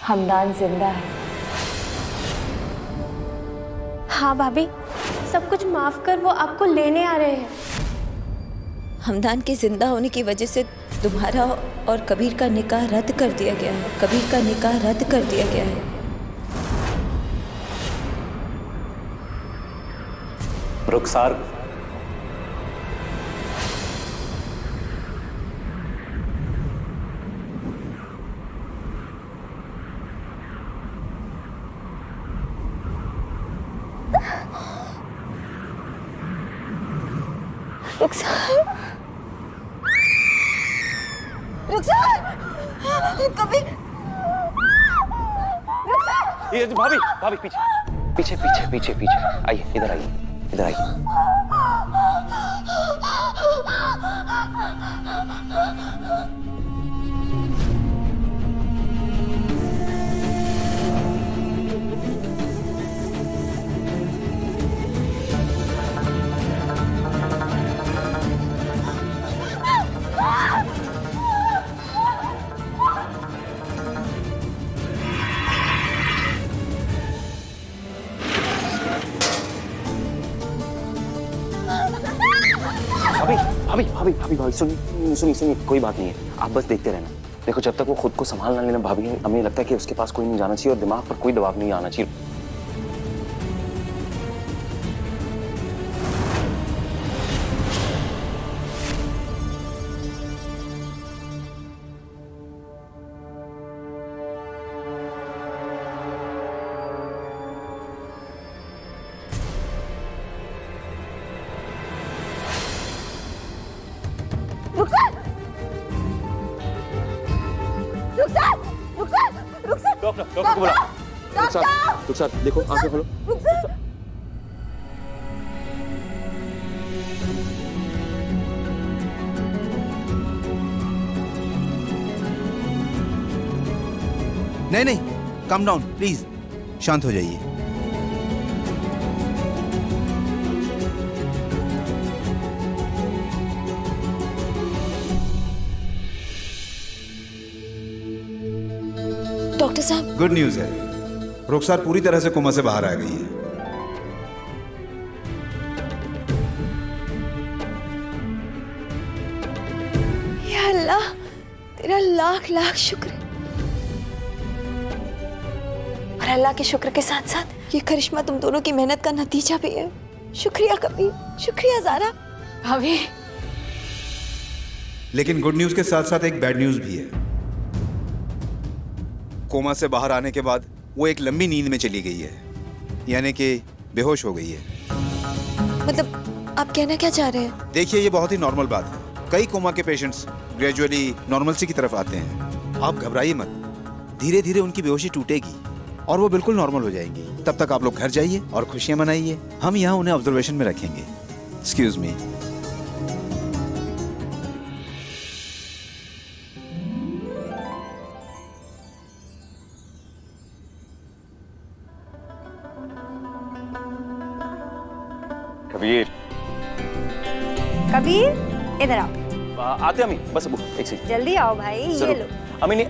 हमदान जिंदा है। हाँ भाभी, सब कुछ माफ कर, वो आपको लेने आ रहे हैं। हमदान के जिंदा होने की वजह से तुम्हारा और कबीर का निकाह रद्द कर दिया गया है। कबीर का निकाह रद्द कर दिया गया है। रुखसार कबीर, ये भाभी भाभी पीछे पीछे पीछे पीछे पीछे आइए, इधर आइए, इधर आइए। भाभी भाभी भाभी भाभी भाभी सुनिए सुनिए सुनिए, कोई बात नहीं है, आप बस देखते रहना। देखो जब तक वो खुद को संभाल ना लेना भाभी, हमें लगता है कि उसके पास कोई नहीं जाना चाहिए और दिमाग पर कोई दबाव नहीं आना चाहिए। डॉक्टर डॉक्टर को बुला। रुखसार देखो, आंखें खोलो। नहीं नहीं, कम डाउन प्लीज, शांत हो जाइए। डॉक्टर साहब, गुड न्यूज है, रुखसार पूरी तरह से कोमा से बाहर आ गई है। या अल्लाह, तेरा लाख लाख शुक्र है। और अल्लाह के शुक्र के साथ साथ ये करिश्मा तुम दोनों की मेहनत का नतीजा भी है। शुक्रिया कबीर, शुक्रिया ज़ारा। भाभी, लेकिन गुड न्यूज के साथ साथ एक बैड न्यूज भी है। कोमा से बाहर आने के बाद वो एक लंबी नींद में चली गई है, यानी कि बेहोश हो गई है। मतलब आप कहना क्या चाह रहे हैं? देखिए, ये बहुत ही नॉर्मल बात है। कई कोमा के पेशेंट्स ग्रेजुअली नॉर्मलसी की तरफ आते हैं। आप घबराइए मत, धीरे धीरे उनकी बेहोशी टूटेगी और वो बिल्कुल नॉर्मल हो जाएंगी। तब तक आप लोग घर जाइए और खुशियां मनाइए। हम यहाँ उन्हें ऑब्जर्वेशन में रखेंगे। Excuse me. कबीर कबीर, इधर आओ। आते अम्मी, बस एक सेकंड, जल्दी आओ भाई, ये लो। अम्मी ने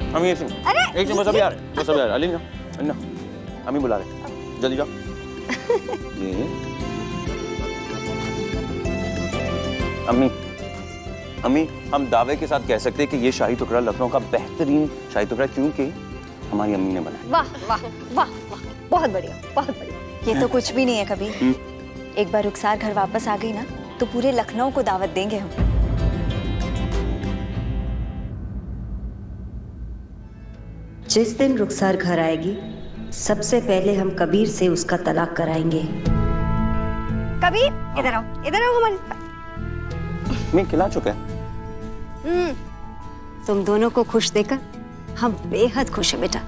अम्मी एक मिनट, बस अभी आ रहे, बस अभी आ रहे। अली ना अम्मी बुला रहे, जल्दी जाओ। ये अम्मी हम दावे के साथ कह सकते हैं कि ये शाही टुकड़ा लखनऊ का बेहतरीन शाही टुकड़ा, क्योंकि हमारी अम्मी ने बनाया। वाह वाह वाह वाह, बहुत बढ़िया, बहुत बढ़िया। ये तो कुछ भी नहीं है कबीर। एक बार रुखसार घर वापस आ गई ना तो पूरे लखनऊ को दावत देंगे हम। जिस दिन रुखसार घर आएगी, सबसे पहले हम कबीर से उसका तलाक कराएंगे। कबीर, इधर आओ हमारे पास। मैं खिला चुका है। तुम दोनों को खुश देखकर हम बेहद खुश हैं बेटा।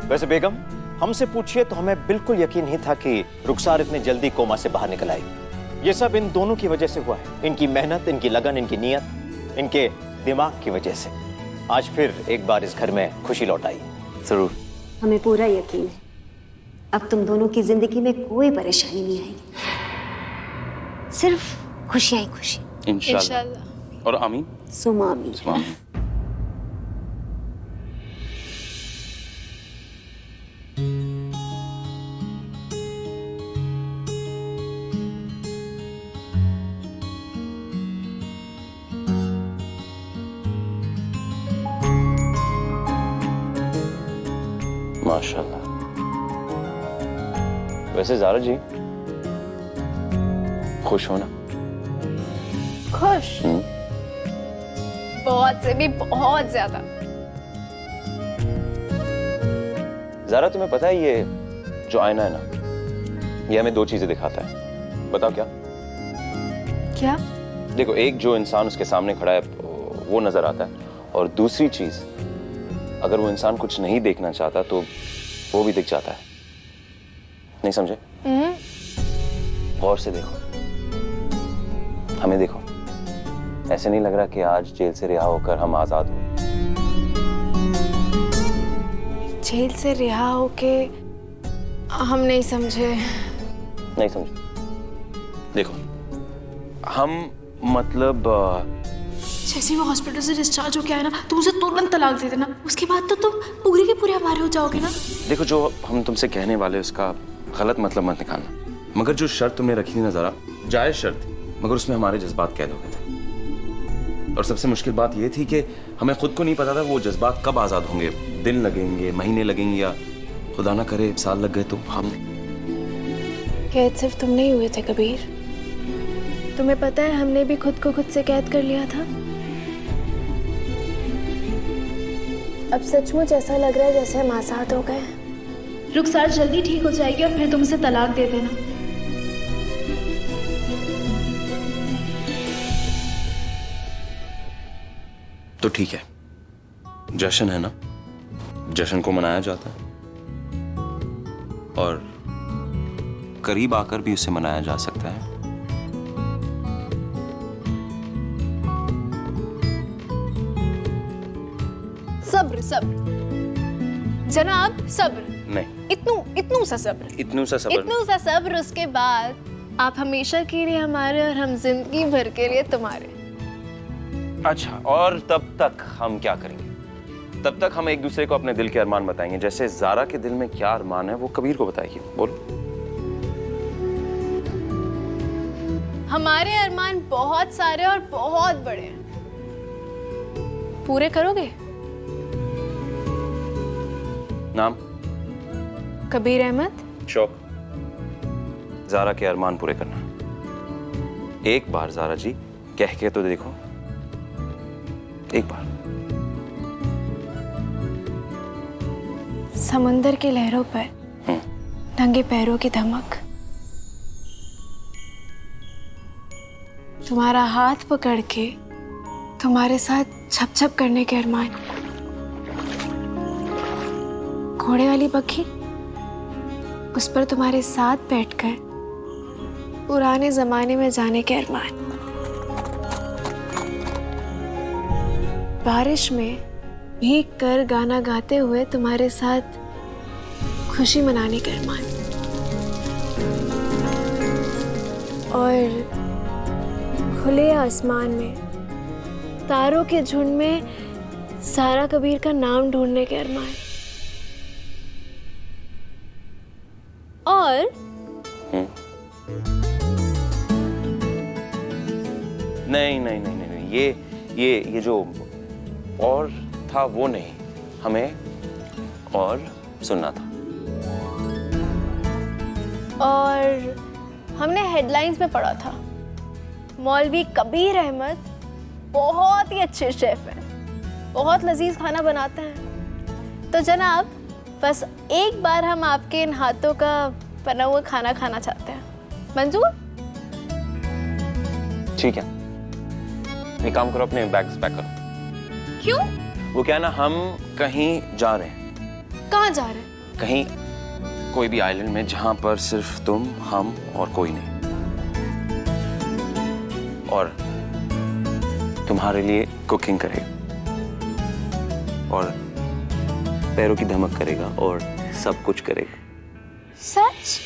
वैसे बेगम, हमसे पूछिए तो हमें बिल्कुल यकीन नहीं था कि रुखसार इतने जल्दी कोमा से बाहर निकल आएगी। ये सब इन दोनों की वजह से हुआ है। इनकी मेहनत, इनकी लगन, इनकी नीयत, इनके दिमाग की वजह से आज फिर एक बार इस घर में खुशी लौट आई। जरूर, हमें पूरा यकीन है, अब तुम दोनों की जिंदगी में कोई परेशानी नहीं आएगी, सिर्फ खुशियां ही खुशी। इंशाल्लाह। और आमीन। सुमा आमीन। माशाल्लाह। वैसे ज़ारा जी खुश हो ना? खुश? बहुत से भी बहुत ज्यादा। ज़ारा तुम्हें पता है ये जो आईना है ना, ये हमें दो चीजें दिखाता है। बताओ क्या? क्या? देखो, एक जो इंसान उसके सामने खड़ा है वो नजर आता है, और दूसरी चीज अगर वो इंसान कुछ नहीं देखना चाहता तो वो भी दिख जाता है। नहीं समझे? गौर से देखो, हमें देखो। ऐसे नहीं लग रहा कि आज जेल से रिहा होकर हम आजाद हो? जेल से रिहा होके हम नहीं समझे। नहीं समझे? देखो, हम मतलब जैसे ही वो हॉस्पिटल से डिस्चार्ज होके आया ना, तुम उसे तुरंत तलाक दे देना। उसके बाद तो तुम पूरे के पूरे हमारे हो जाओगे ना। देखो, जो हम तुमसे कहने वाले उसका गलत मतलब मत निकालना। मगर जो शर्त तुमने रखी थी ना ज़रा, जायज शर्त, मगर उसमें हमारे जज्बात कैद हो गए थे। और सबसे मुश्किल बात यह थी कि हमें खुद को नहीं पता था वो जज्बात कब आज़ाद होंगे। दिन लगेंगे, महीने लगेंगे, या खुदा ना करे साल लग गए तो हम। कैद सिर्फ तुम नहीं हुए थे कबीर। तुम्हें पता है हमने भी खुद को खुद से कैद कर लिया था। अब सचमुच ऐसा लग रहा है जैसे हम आजाद हो गए। रुखसार जल्दी ठीक हो जाएगी और फिर तुम उसे तलाक दे देना। तो ठीक है, जश्न है ना, जश्न को मनाया जाता है, और करीब आकर भी उसे मनाया जा सकता है। सब्र सब्र जनाब, सब्र। नहीं, इतनू सा सब्र। इतनू सा सब्र। उसके बाद आप हमेशा के लिए हमारे और हम जिंदगी भर के लिए तुम्हारे। अच्छा, और तब तक हम क्या करेंगे? तब तक हम एक दूसरे को अपने दिल के अरमान बताएंगे। जैसे ज़ारा के दिल में क्या अरमान है वो कबीर को बताएगी। बोलो। हमारे अरमान बहुत सारे और बहुत बड़े हैं। पूरे करोगे? नाम? कबीर अहमद। शौक? ज़ारा के अरमान पूरे करना। एक बार ज़ारा जी कह के तो देखो, एक बार। समुंदर की लहरों पर नंगे पैरों की धमक, तुम्हारा हाथ पकड़ के तुम्हारे साथ छप छप करने के अरमान, घोड़े वाली बग्घी, उस पर तुम्हारे साथ बैठकर पुराने जमाने में जाने के अरमान, बारिश में भीग कर गाना गाते हुए तुम्हारे साथ खुशी मनाने के अरमान, और खुले आसमान में तारों के झुंड में ज़ारा कबीर का नाम ढूंढने के अरमान, और नहीं नहीं नहीं नहीं, ये जो और था वो नहीं, हमें और सुनना था। और हमने हेडलाइंस में पढ़ा था मौलवी कबीर अहमद बहुत ही अच्छे शेफ हैं, बहुत लजीज खाना बनाते हैं। तो जनाब, बस एक बार हम आपके इन हाथों का बना हुआ खाना खाना चाहते हैं। मंजूर? ठीक है, एक काम करो, अपने बैग्स पैक करो। क्यों? वो क्या है ना, हम कहीं जा रहे हैं। कहाँ जा रहे हैं? कहीं, कोई भी आइलैंड में जहां पर सिर्फ तुम, हम और कोई नहीं, और तुम्हारे लिए कुकिंग करेगा और पैरों की धमक करेगा और सब कुछ करेगा। सच?